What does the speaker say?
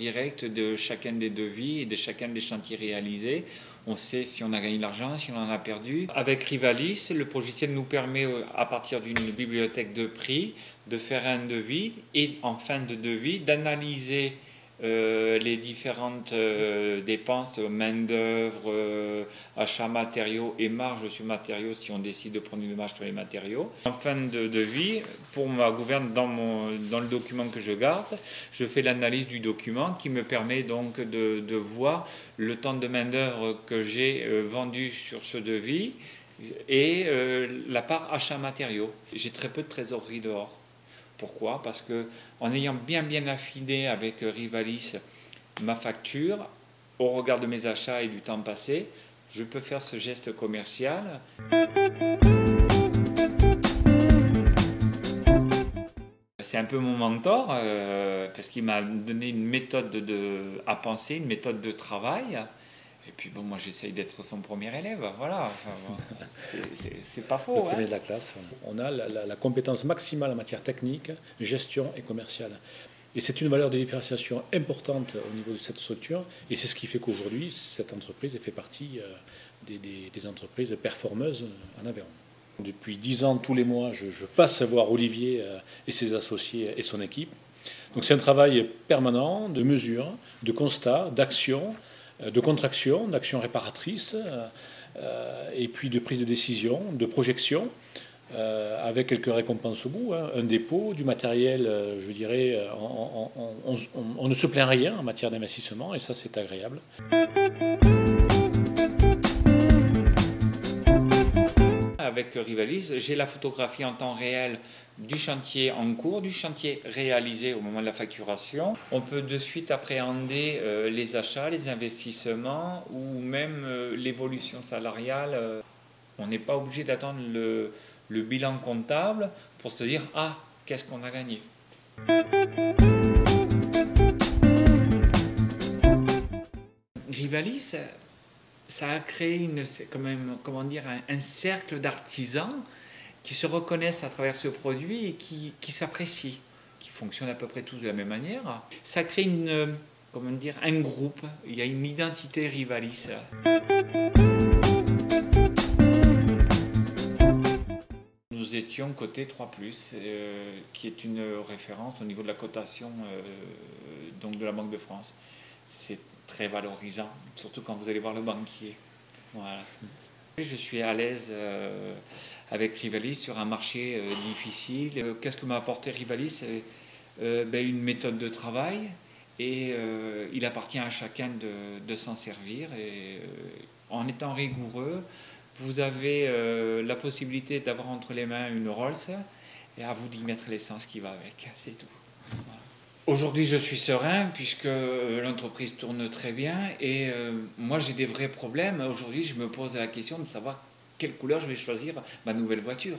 directe de chacun des devis et de chacun des chantiers réalisés. On sait si on a gagné de l'argent, si on en a perdu. Avec Rivalis, le logiciel nous permet, à partir d'une bibliothèque de prix, de faire un devis et en fin de devis, d'analyser les différentes dépenses, main-d'œuvre, achat matériaux et marge sur matériaux si on décide de prendre une marge sur les matériaux. En fin de devis, pour ma gouverne, dans le document que je garde, je fais l'analyse du document qui me permet donc de voir le temps de main-d'œuvre que j'ai vendu sur ce devis et la part achat matériaux. J'ai très peu de trésorerie dehors. Pourquoi? Parce que en ayant bien affiné avec Rivalis ma facture, au regard de mes achats et du temps passé, je peux faire ce geste commercial. C'est un peu mon mentor, parce qu'il m'a donné une méthode à penser, une méthode de travail. Et puis bon, moi j'essaye d'être son premier élève, voilà. C'est pas faux. Le premier de la classe. On a la compétence maximale en matière technique, gestion et commerciale. Et c'est une valeur de différenciation importante au niveau de cette structure. Et c'est ce qui fait qu'aujourd'hui, cette entreprise fait partie des entreprises performeuses en Aveyron. Depuis 10 ans, tous les mois, je passe voir Olivier et ses associés et son équipe. Donc c'est un travail permanent de mesure, de constat, d'action, de contraction, d'action réparatrice, et puis de prise de décision, de projection, avec quelques récompenses au bout, hein, un dépôt, du matériel, je dirais, on ne se plaint rien en matière d'investissement, et ça c'est agréable. Avec Rivalis, j'ai la photographie en temps réel du chantier en cours, du chantier réalisé au moment de la facturation. On peut de suite appréhender les achats, les investissements ou même l'évolution salariale. On n'est pas obligé d'attendre le bilan comptable pour se dire « Ah, qu'est-ce qu'on a gagné ?» Rivalis, ça a créé un cercle d'artisans qui se reconnaissent à travers ce produit et qui s'apprécient, qui fonctionnent à peu près tous de la même manière. Ça crée un groupe, il y a une identité Rivalis. Nous étions cotés 3+, qui est une référence au niveau de la cotation donc de la Banque de France. C'est très valorisant, surtout quand vous allez voir le banquier. Voilà. Je suis à l'aise avec Rivalis sur un marché difficile. Qu'est-ce que m'a apporté Rivalis? Une méthode de travail, et il appartient à chacun de s'en servir. Et en étant rigoureux, vous avez la possibilité d'avoir entre les mains une Rolls, et à vous d'y mettre l'essence qui va avec, c'est tout. Voilà. Aujourd'hui, je suis serein puisque l'entreprise tourne très bien et moi, j'ai des vrais problèmes. Aujourd'hui, je me pose la question de savoir quelle couleur je vais choisir ma nouvelle voiture.